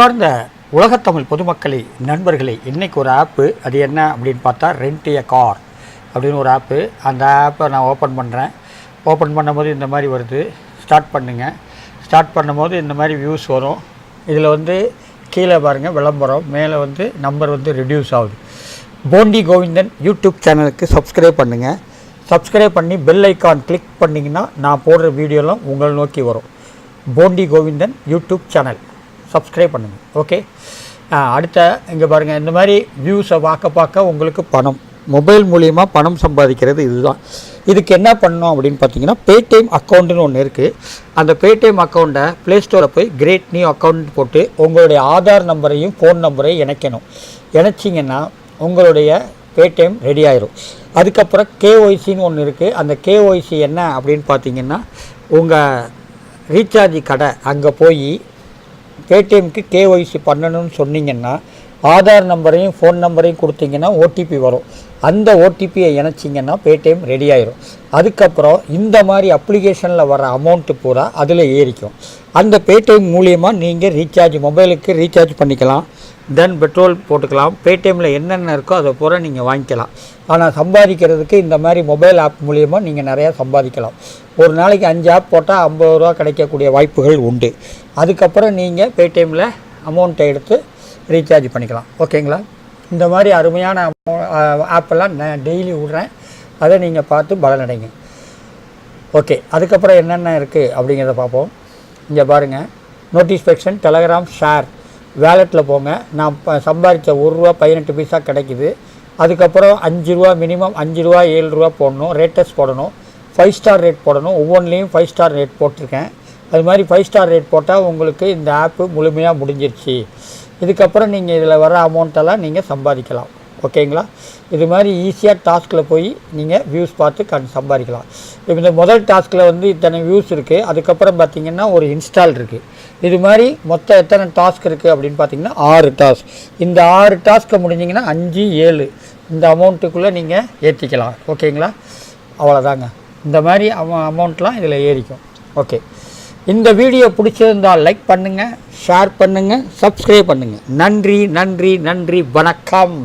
அன்பார்ந்த உலகத்தமிழ் பொதுமக்களே நண்பர்களே, இன்றைக்கி ஒரு ஆப்பு, அது என்ன அப்படின்னு பார்த்தா ரெண்ட் எ கார் அப்படின்னு ஒரு ஆப்பு. அந்த ஆப்பை நான் ஓப்பன் பண்ணுறேன். ஓப்பன் பண்ணும்போது இந்த மாதிரி வருது. ஸ்டார்ட் பண்ணுங்கள். ஸ்டார்ட் பண்ணும்போது இந்த மாதிரி வியூஸ் வரும். இதில் வந்து கீழே பாருங்கள் விளம்பரம், மேலே வந்து நம்பர் வந்து ரெடியூஸ் ஆகுது. போண்டி கோவிந்தன் யூடியூப் சேனலுக்கு சப்ஸ்கிரைப் பண்ணுங்கள். சப்ஸ்கிரைப் பண்ணி பெல் ஐக்கான் கிளிக் பண்ணிங்கன்னா நான் போடுற வீடியோலாம் உங்களை நோக்கி வரும். போண்டி கோவிந்தன் யூடியூப் சேனல் சப்ஸ்கிரைப் பண்ணுங்கள். ஓகே, அடுத்த இங்கே பாருங்கள், இந்த மாதிரி வியூஸை பார்க்க உங்களுக்கு பணம், மொபைல் மூலியமாக பணம் சம்பாதிக்கிறது இதுதான். இதுக்கு என்ன பண்ணணும் அப்படின்னு பார்த்தீங்கன்னா, பேடிஎம் அக்கௌண்ட்டுன்னு ஒன்று இருக்குது. அந்த பேடிஎம் அக்கௌண்ட்டை ப்ளேஸ்டோரில் போய் கிரியேட் நியூ அக்கௌண்ட் போட்டு உங்களுடைய ஆதார் நம்பரையும் ஃபோன் நம்பரையும் இணைக்கணும். இணைச்சிங்கன்னா உங்களுடைய பேடிஎம் ரெடி ஆயிரும். அதுக்கப்புறம் கேஒய்சின்னு ஒன்று இருக்குது. அந்த கேஒய்சி என்ன அப்படின்னு பார்த்தீங்கன்னா, உங்கள் ரீசார்ஜ் கடை அங்கே போய் பேடிஎம்க்கு கேஒய்சி பண்ணணும்னு சொன்னீங்கன்னா, ஆதார் நம்பரையும் ஃபோன் நம்பரையும் கொடுத்தீங்கன்னா ஓடிபி வரும். அந்த ஓடிபியை இணைச்சிங்கன்னா பேடிஎம் ரெடி ஆயிரும். அதுக்கப்புறம் இந்த மாதிரி அப்ளிகேஷனில் வர அமௌண்ட்டு பூரா அதில் ஏறிக்கும். அந்த பேடிஎம் மூலியமாக நீங்கள் ரீசார்ஜ், மொபைலுக்கு ரீசார்ஜ் பண்ணிக்கலாம், தென் பெட்ரோல் போட்டுக்கலாம். பேடிஎம்மில் என்னென்ன இருக்கோ அதை பூரா நீங்கள் வாங்கிக்கலாம். ஆனால் சம்பாதிக்கிறதுக்கு இந்த மாதிரி மொபைல் ஆப் மூலியமாக நீங்கள் நிறையா சம்பாதிக்கலாம். ஒரு நாளைக்கு 5 ஆப் போட்டால் 50 ரூபா கிடைக்கக்கூடிய வாய்ப்புகள் உண்டு. அதுக்கப்புறம் நீங்கள் பேடிஎம்மில் அமௌண்ட்டை எடுத்து ரீசார்ஜ் பண்ணிக்கலாம். ஓகேங்களா? இந்த மாதிரி அருமையான ஆப்பெல்லாம் நான் டெய்லி விட்றேன். அதை நீங்கள் பார்த்து பலனடைங்க. ஓகே, அதுக்கப்புறம் என்னென்ன இருக்குது அப்படிங்கிறத பார்ப்போம். இங்கே பாருங்கள், நோட்டிஃபிகேஷன், டெலகிராம், ஷேர், வேலெட்டில் போங்க. நான் சம்பாதிச்ச ₹1.18 கிடைக்குது. அதுக்கப்புறம் 5 ரூபா, மினிமம் 5 ரூபா 7 ரூபா போடணும். ரேட்டஸ் போடணும், 5 ஸ்டார் ரேட் போடணும். ஒவ்வொன்றிலையும் 5 ஸ்டார் ரேட் போட்டிருக்கேன். அது மாதிரி 5 ஸ்டார் ரேட் போட்டால் உங்களுக்கு இந்த ஆப்பு முழுமையாக முடிஞ்சிருச்சு. இதுக்கப்புறம் நீங்கள் இதில் வர அமௌண்ட்டெல்லாம் நீங்கள் சம்பாதிக்கலாம். ஓகேங்களா? இது மாதிரி ஈஸியாக டாஸ்கில் போய் நீங்கள் வியூஸ் பார்த்து சம்பாதிக்கலாம். இப்போ இந்த முதல் டாஸ்கில் வந்து இத்தனை வியூஸ் இருக்குது. அதுக்கப்புறம் பார்த்திங்கன்னா ஒரு இன்ஸ்டால் இருக்குது. இது மாதிரி மொத்தம் எத்தனை டாஸ்க் இருக்குது அப்படின்னு பார்த்தீங்கன்னா 6 டாஸ்க். இந்த 6 டாஸ்க்கை முடிஞ்சிங்கன்னா 5, 7 இந்த அமௌண்ட்டுக்குள்ளே நீங்கள் ஏற்றிக்கலாம். ஓகேங்களா? அவ்வளோதாங்க. இந்த மாதிரி அமௌண்ட்லாம் இதில் ஏறிக்கும். ஓகே, இந்த வீடியோ பிடிச்சிருந்தால் லைக் பண்ணுங்கள், ஷேர் பண்ணுங்கள், சப்ஸ்கிரைப் பண்ணுங்கள். நன்றி நன்றி நன்றி, வணக்கம்.